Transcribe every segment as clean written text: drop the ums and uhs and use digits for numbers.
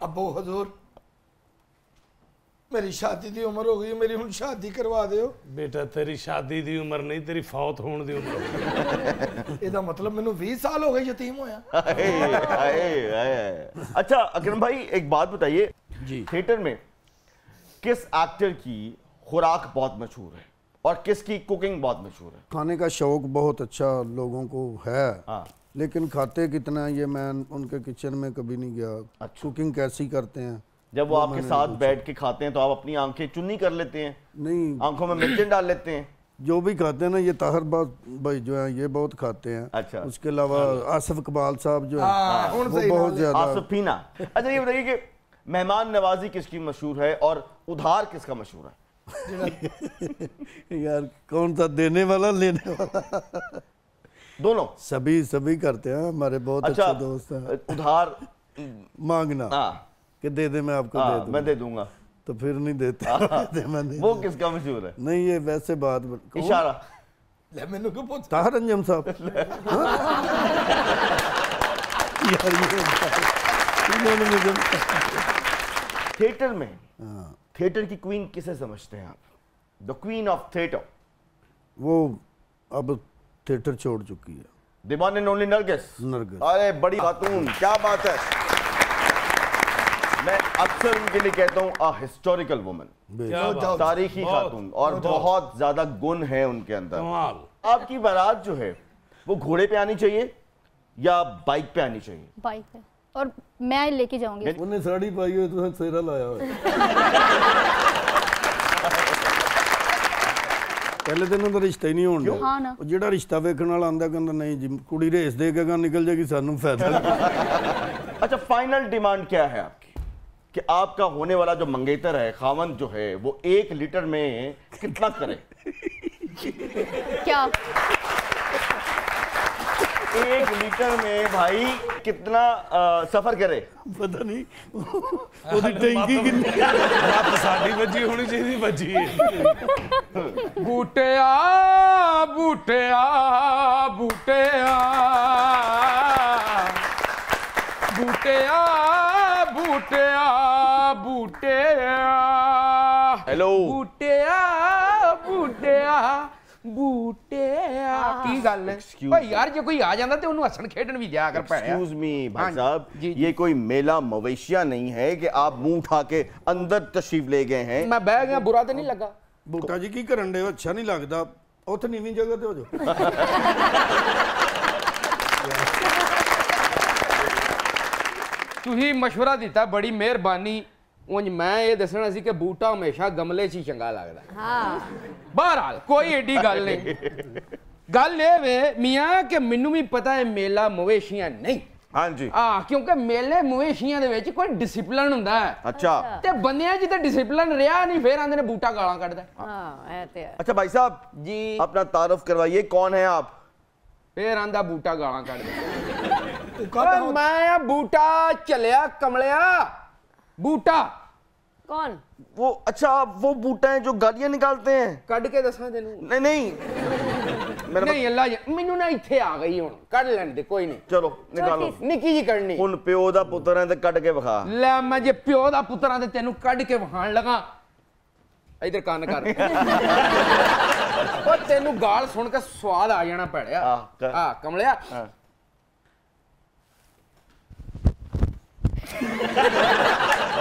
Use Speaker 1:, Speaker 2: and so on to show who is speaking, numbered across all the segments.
Speaker 1: अबो हजूर मेरी शादी की उम्र हो गई, मेरी हुण शादी करवा दियो।
Speaker 2: बेटा तेरी शादी की उम्र नहीं, तेरी फौत होने की उम्र।
Speaker 1: ਇਹਦਾ मतलब मैनू 20 साल हो गए यतीम होया।
Speaker 3: अच्छा अकरम भाई एक बात बताइए
Speaker 2: जी,
Speaker 3: थिएटर में किस एक्टर की खुराक बहुत मशहूर है और किसकी कुकिंग बहुत मशहूर है?
Speaker 4: खाने का शौक बहुत अच्छा लोगों को है,
Speaker 3: हाँ।
Speaker 4: लेकिन खाते कितना ये मैं उनके किचन में कभी नहीं गया।
Speaker 3: अच्छा।
Speaker 4: कुकिंग कैसी करते हैं?
Speaker 3: जब वो आपके साथ बैठ के खाते हैं तो आप अपनी आंखें चुन्नी कर लेते हैं,
Speaker 4: नहीं,
Speaker 3: आंखों में मिर्चें डाल लेते हैं?
Speaker 4: जो भी खाते हैं ना, ये ताहिर भाई जो है ये बहुत खाते हैं।
Speaker 3: अच्छा।
Speaker 4: उसके अलावा आसिफ इकबाल साहब जो है
Speaker 1: हुण
Speaker 4: वो
Speaker 1: सही
Speaker 4: बहुत
Speaker 1: बात है।
Speaker 4: ज्यादा।
Speaker 3: आसफीना। अच्छा ये बताइए कि मेहमान नवाजी किसकी मशहूर है और उधार किसका मशहूर है?
Speaker 4: यार कौन सा देने वाला लेने वाला?
Speaker 3: दोनों।
Speaker 4: सभी करते हैं, हमारे बहुत
Speaker 3: अच्छा
Speaker 4: अच्छे दोस्त हैं।
Speaker 3: उधार
Speaker 4: मांगना कि दे दे मैं आपको दे दूं,
Speaker 3: मैं दे दूंगा
Speaker 4: तो फिर नहीं देते। मैं नहीं
Speaker 3: वो
Speaker 4: देता।
Speaker 3: किसका मशहूर है?
Speaker 4: नहीं ये वैसे बात
Speaker 3: इशारा।
Speaker 1: ले मैनू क्यों पूछ?
Speaker 4: ताहिर अंजम साहब। यार इन्होंने मुझे
Speaker 3: थिएटर में थिएटर की क्वीन किसे समझते हैं आप? The queen of theatre.
Speaker 4: वो अब थिएटर छोड़ चुकी है।
Speaker 3: The one and only Nargis.
Speaker 4: Nargis.
Speaker 3: अरे बड़ी खातून, क्या बात है। मैं अक्सर उनके लिए कहता हूँ अ हिस्टोरिकल वुमन,
Speaker 2: क्या बात।
Speaker 3: तारीखी खातून, और बहुत ज्यादा गुण है उनके अंदर।
Speaker 2: कमाल।
Speaker 3: आपकी बारात जो है वो घोड़े पे आनी चाहिए या बाइक पे आनी चाहिए?
Speaker 5: बाइक पे, और मैं लेके जाऊंगी।
Speaker 4: उन्हें साड़ी पाई हुई तो सेरा लाया हुआ। पहले दिन तो रिश्ता ही नहीं होने दिया।
Speaker 5: हाँ ना।
Speaker 4: ਜਿਹੜਾ ਰਿਸ਼ਤਾ ਵੇਖਣ ਵਾਲਾ ਆਂਦਾ ਕਹਿੰਦਾ नहीं जी कुड़ी रेस दे के निकल जाएगी सानू फायदा।
Speaker 3: अच्छा फाइनल डिमांड क्या है आपकी कि आपका होने वाला जो मंगेतर है, खावंद जो है, वो 1 लीटर में कितना करे?
Speaker 5: क्या
Speaker 3: 1 लीटर में भाई कितना सफर करे?
Speaker 4: पता नहीं ਉਹਦੀ ਟੈਂਕੀ ਕਿੰਨੀ।
Speaker 2: बात साड़ी बजी होनी चाहिए, बजी है।
Speaker 6: बूटिया बूटिया बूटिया बूटिया बूटिया बूटिया
Speaker 3: हेलो
Speaker 6: बूटिया बूटिया बूटिया की गल है भाई यार, जो कोई आ जाता तो उन्होंने हसन खेडन भी जाया कर पैणिया।
Speaker 3: एक्सक्यूज मी भाई
Speaker 6: हाँ,
Speaker 3: साहब,
Speaker 6: जी, जी।
Speaker 3: ये कोई मेला मवेशिया नहीं है कि आप मुंह उठा के अंदर तशरीफ ले गए हैं।
Speaker 6: मैं बह गया, बुरा तो नहीं लगा?
Speaker 4: ਬੂਟਾ ਜੀ ਕੀ ਕਰਨ ਦੇ? ਅੱਛਾ ਨਹੀਂ ਲੱਗਦਾ, ਉੱਥੇ ਨੀਵੀਂ ਜਗ੍ਹਾ ਤੇ ਹੋ ਜਾਓ।
Speaker 6: ਤੁਸੀਂ ਮਸ਼ਵਰਾ ਦਿੱਤਾ, ਬੜੀ ਮਿਹਰਬਾਨੀ। ਉਂਝ ਮੈਂ ਇਹ ਦੱਸਣਾ ਸੀ ਕਿ ਬੂਟਾ ਹਮੇਸ਼ਾ ਗਮਲੇ 'ਚ ਹੀ ਚੰਗਾ ਲੱਗਦਾ।
Speaker 5: हाँ
Speaker 6: ਬਹਰਾਲ ਕੋਈ ਏਡੀ ਗੱਲ ਨਹੀਂ। ਗੱਲ ਇਹ ਵੇ ਮੀਆਂ ਕਿ ਮੈਨੂੰ ਵੀ ਪਤਾ ਹੈ ਮੇਲਾ ਮਵੇਸ਼ੀਆਂ ਨਹੀਂ।
Speaker 3: हाँ जी।
Speaker 6: क्योंकि मेले मवेशियां दे विच कोई डिसिपलिन हुंदा है।
Speaker 3: अच्छा
Speaker 6: ते बंदियां च ते डिसिपलिन रहा नहीं, फिर आंदे ने बूटा गालां कड्डदा।
Speaker 5: हाँ ऐसे है।
Speaker 3: अच्छा भाई साहब
Speaker 6: जी
Speaker 3: अपना तारुफ करवाइए, कौन है आप?
Speaker 6: फिर आंदा बूटा गालां कड्डदा। मैं बूटा चलिया कमलिया, बूटा
Speaker 5: कौन?
Speaker 3: वो अच्छा वो बूटा है जो गालियां निकालते हैं?
Speaker 6: कड के दसा तेनू।
Speaker 3: नहीं नहीं मेरा
Speaker 6: नहीं अल्लाह जी, मैनू ना इत्थे आ गई हुण, कड लैण दे, कोई नहीं।
Speaker 3: चलो निकालो।
Speaker 6: निक्की जी कढनी।
Speaker 3: हुण प्यो दा पुत्तर है ते कड के विखा।
Speaker 6: ले मैं जे प्यो दा पुत्तरां ते तेनू कड के वहाण लगा। इधर कान कर। ओ तेनू गाल सुन के स्वाद आ जाना पैड़िया। हां कमलिया।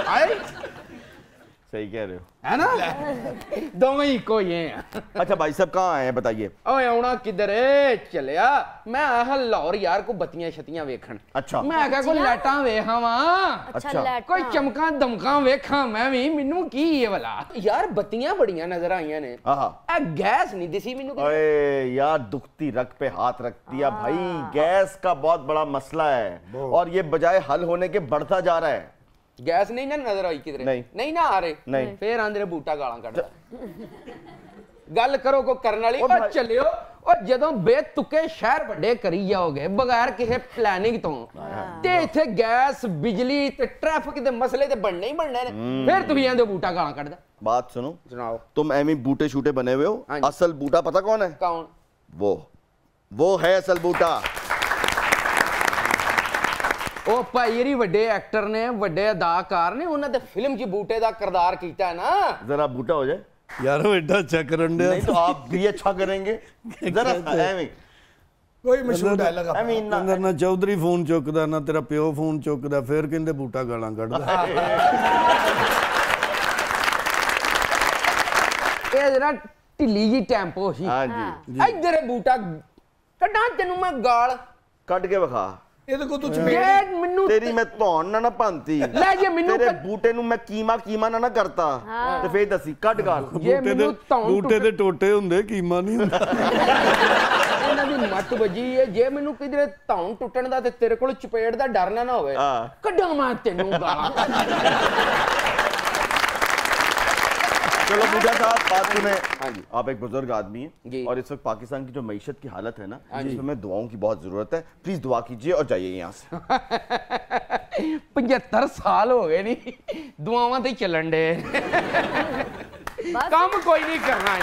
Speaker 6: आए
Speaker 3: सही कह रहे हो,
Speaker 6: है ना? दोवें ही कोई हैं।
Speaker 3: अच्छा भाई साहब कहाँ आए हैं बताइए?
Speaker 6: ओए आउणा किधर है चलिया? मैं आया लाहौर यार को बत्तियां छतियां वेखण।
Speaker 3: अच्छा
Speaker 6: मैं कहा कोई लाइटां वेखां वा,
Speaker 3: अच्छा।
Speaker 5: लाइटां।
Speaker 6: कोई चमकां दमकां वेखां मैं भी, मैनू की है भला यार बत्तियां बड़ियां नजर आईयां ने। ए गैस नहीं दिसी मैनू।
Speaker 3: अरे यार दुखती रग पे हाथ रख दिया भाई, गैस का बहुत बड़ा मसला है और ये बजाय हल होने के बढ़ता जा रहा है।
Speaker 6: गैस नहीं ना नजर आई किधरे? नहीं ना आ रहे।
Speaker 3: नहीं।
Speaker 6: फिर आंदे बूटा गालां कड्डदा। गल करो को करन वाली। ओ चलियो और जदों बेतुके शहर वड्डे करी जाओगे बगैर किसी प्लानिंग तो ते इत्थे गैस बिजली ते ट्रैफिक दे मसले ते बनने ही बनने ने, फिर तुसीं आंदे बूटा गालां कड्डदा।
Speaker 3: बात सुनो,
Speaker 6: सुनाओ।
Speaker 3: तुम एमी बूटे शूटे बने हुए हो,
Speaker 6: हाँ जी।
Speaker 3: असल बूटा पता कौन है?
Speaker 6: कौन?
Speaker 3: वो है असल बूटा।
Speaker 6: ਉਹ ਭਾਈ ਯਾਰੀ ਵੱਡੇ ਐਕਟਰ ਨੇ ਵੱਡੇ ਅਦਾਕਾਰ ਨੇ ਉਹਨਾਂ ਤੇ ਫਿਲਮ 'ਚ ਬੂਟੇ ਦਾ ਕਿਰਦਾਰ ਕੀਤਾ ਹੈ ਨਾ
Speaker 3: जरा बूटा हो जाए
Speaker 4: यार वो एडा अच्छा करन दे
Speaker 3: नहीं तो आप भी अच्छा करेंगे जरा एवें
Speaker 1: ਕੋਈ ਮਸ਼ਹੂਰ ਡਾਇਲੌਗ
Speaker 3: आई मीन ना
Speaker 4: ਕਹਿੰਦਾ ਨਾ ਚੌਧਰੀ ਫੋਨ ਚੁੱਕਦਾ ਨਾ ਤੇਰਾ ਪਿਓ ਫੋਨ ਚੁੱਕਦਾ ਫਿਰ ਕਹਿੰਦੇ ਬੂਟਾ ਗਾਲਾਂ ਕੱਢਦਾ
Speaker 6: ਇਹ ਜਰਾ ਢਿੱਲੀ ਜੀ ਟੈਂਪੋ ਸੀ
Speaker 3: हाँ जी
Speaker 6: ਇੱਧਰ ਇਹ ਬੂਟਾ ਕੱਢਾਂ ਤੈਨੂੰ ਮੈਂ ਗਾਲ
Speaker 3: कट के विखा
Speaker 1: ਇਹਦੇ ਕੋ ਤੂੰ
Speaker 6: ਇਹ ਮੈਨੂੰ
Speaker 3: तेरी मैं धौन ना भांती
Speaker 6: ਲੈ ਜੇ ਮੈਨੂੰ
Speaker 3: तेरे बूटे नु मैं कीमा ना करता ते फिर दसी कट गाल
Speaker 6: ਜੇ ਮੈਨੂੰ ਧੌਣ
Speaker 4: ਬੂਟੇ ਦੇ ਟੋਟੇ ਹੁੰਦੇ ਕੀਮਾ ਨਹੀਂ ਹੁੰਦਾ
Speaker 6: ਇਹਨਾਂ ਦੀ ਮੱਤ ਵੱਜੀ ਹੈ ਜੇ ਮੈਨੂੰ ਕਿਧਰੇ ਧੌਣ ਟੁੱਟਣ ਦਾ ਤੇ ਤੇਰੇ ਕੋਲ ਚਪੇੜ ਦਾ ਡਰ ਨਾ ਹੋਵੇ
Speaker 3: ਹਾਂ।
Speaker 6: ਕੱਢਾਂ ਮੈਂ ਤੈਨੂੰ ਗਾਲਾਂ
Speaker 3: चलो पूजा साहब बात सुने
Speaker 6: हाँ जी।
Speaker 3: आप एक बुजुर्ग आदमी
Speaker 6: जी।
Speaker 3: हैं और इस वक्त पाकिस्तान की जो मईशत की हालत है ना इसमें दुआओं की बहुत जरूरत है प्लीज दुआ कीजिए और जाइए यहाँ से
Speaker 6: 75 ਸਾਲ ਹੋ ਗਏ ਨਹੀਂ ਦੁਆਵਾਂ ਤੇ ਚੱਲਣ ਦੇ ਕੰਮ ਕੋਈ ਨਹੀਂ ਕਰਨਾ